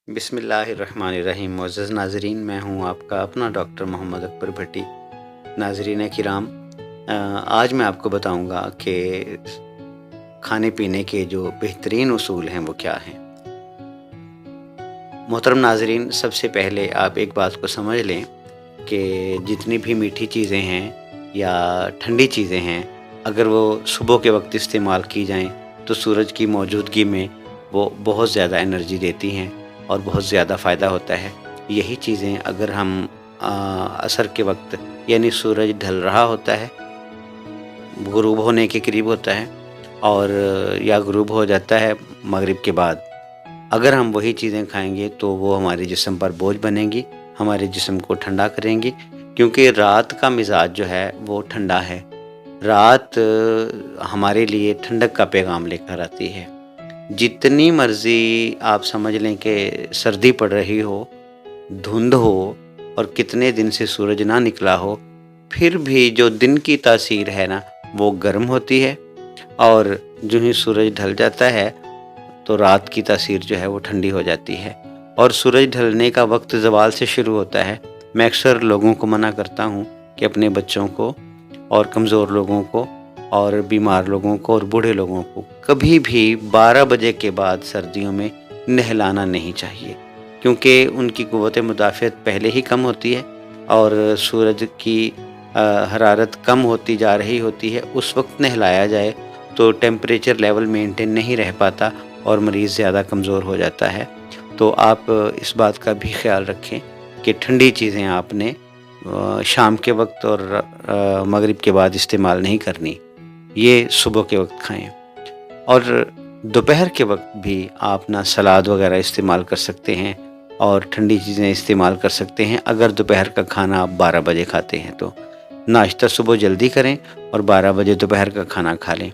बिस्मिल्लाहिर्रहमानिर्रहीम। मुअज़्ज़ज़ नाज़रीन, मैं हूँ आपका अपना डॉक्टर मोहम्मद अकबर भट्टी। नाज़रीन किराम, आज मैं आपको बताऊँगा कि खाने पीने के जो बेहतरीन उसूल हैं वो क्या हैं। मोहतरम नाज़रीन, सबसे पहले आप एक बात को समझ लें कि जितनी भी मीठी चीज़ें हैं या ठंडी चीज़ें हैं, अगर वो सुबह के वक्त इस्तेमाल की जाएँ तो सूरज की मौजूदगी में वो बहुत ज़्यादा एनर्जी देती हैं और बहुत ज़्यादा फ़ायदा होता है। यही चीज़ें अगर हम असर के वक्त, यानी सूरज ढल रहा होता है, गुरूब होने के करीब होता है और या गुरूब हो जाता है मगरिब के बाद, अगर हम वही चीज़ें खाएंगे तो वो हमारे जिस्म पर बोझ बनेंगी, हमारे जिस्म को ठंडा करेंगी, क्योंकि रात का मिजाज जो है वो ठंडा है। रात हमारे लिए ठंडक का पैगाम लेकर आती है। जितनी मर्ज़ी आप समझ लें कि सर्दी पड़ रही हो, धुंध हो और कितने दिन से सूरज ना निकला हो, फिर भी जो दिन की तासीर है ना वो गर्म होती है, और जो ही सूरज ढल जाता है तो रात की तासीर जो है वो ठंडी हो जाती है। और सूरज ढलने का वक्त ज़वाल से शुरू होता है। मैं अक्सर लोगों को मना करता हूँ कि अपने बच्चों को और कमज़ोर लोगों को और बीमार लोगों को और बूढ़े लोगों को कभी भी 12 बजे के बाद सर्दियों में नहलाना नहीं चाहिए, क्योंकि उनकी क़ुव्वत मुदाफ़ियत पहले ही कम होती है और सूरज की हरारत कम होती जा रही होती है। उस वक्त नहलाया जाए तो टेम्परेचर लेवल मेंटेन नहीं रह पाता और मरीज़ ज़्यादा कमज़ोर हो जाता है। तो आप इस बात का भी ख्याल रखें कि ठंडी चीज़ें आपने शाम के वक्त और मगरिब के बाद इस्तेमाल नहीं करनी, ये सुबह के वक्त खाएं। और दोपहर के वक्त भी आप ना सलाद वगैरह इस्तेमाल कर सकते हैं और ठंडी चीज़ें इस्तेमाल कर सकते हैं। अगर दोपहर का खाना आप 12 बजे खाते हैं तो नाश्ता सुबह जल्दी करें और 12 बजे दोपहर का खाना खा लें।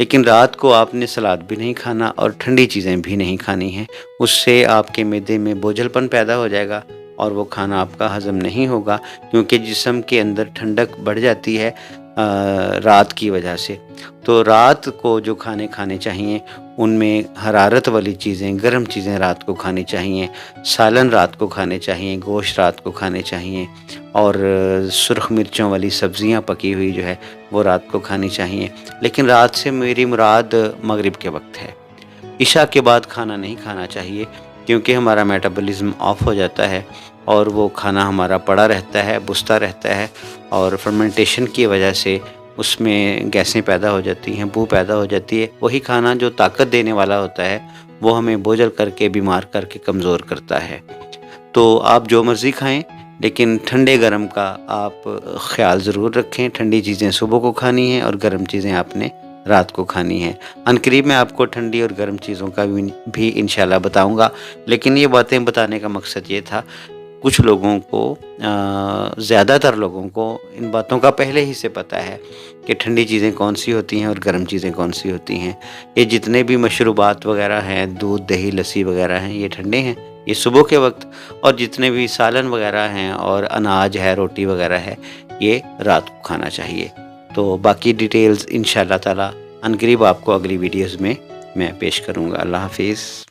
लेकिन रात को आपने सलाद भी नहीं खाना और ठंडी चीज़ें भी नहीं खानी हैं। उससे आपके मैदे में बोझलपन पैदा हो जाएगा और वो खाना आपका हज़म नहीं होगा, क्योंकि जिस्म के अंदर ठंडक बढ़ जाती है रात की वजह से। तो रात को जो खाने खाने चाहिए उनमें हरारत वाली चीज़ें, गर्म चीज़ें रात को खानी चाहिए, सालन रात को खाने चाहिए, गोश्त रात को खाने चाहिए और सुर्ख मिर्चों वाली सब्ज़ियां पकी हुई जो है वो रात को खानी चाहिए। लेकिन रात से मेरी मुराद मगरिब के वक्त है। इशा के बाद खाना नहीं खाना चाहिए, क्योंकि हमारा मेटाबॉलिज्म ऑफ हो जाता है और वो खाना हमारा पड़ा रहता है, बुझता रहता है और फर्मेंटेशन की वजह से उसमें गैसें पैदा हो जाती हैं, बू पैदा हो जाती है। वही खाना जो ताकत देने वाला होता है वो हमें बोझल करके, बीमार करके कमज़ोर करता है। तो आप जो मर्ज़ी खाएं, लेकिन ठंडे गर्म का आप ख्याल ज़रूर रखें। ठंडी चीज़ें सुबह को खानी है और गर्म चीज़ें आपने रात को खानी है। अनकरीब मैं आपको ठंडी और गर्म चीज़ों का भी इंशाल्लाह बताऊंगा, लेकिन ये बातें बताने का मकसद ये था, कुछ लोगों को, ज़्यादातर लोगों को इन बातों का पहले ही से पता है कि ठंडी चीज़ें कौन सी होती हैं और गर्म चीज़ें कौन सी होती हैं। ये जितने भी मशरूबात वगैरह हैं, दूध, दही, लस्सी वगैरह हैं, ये ठंडे हैं, ये सुबह के वक्त, और जितने भी सालन वगैरह हैं और अनाज है, रोटी वगैरह है, ये रात को खाना चाहिए। तो बाकी डिटेल्स इंशाल्लाह ताला अनकरीब आपको अगली वीडियोज़ में मैं पेश करूँगा। अल्लाह हाफिज़।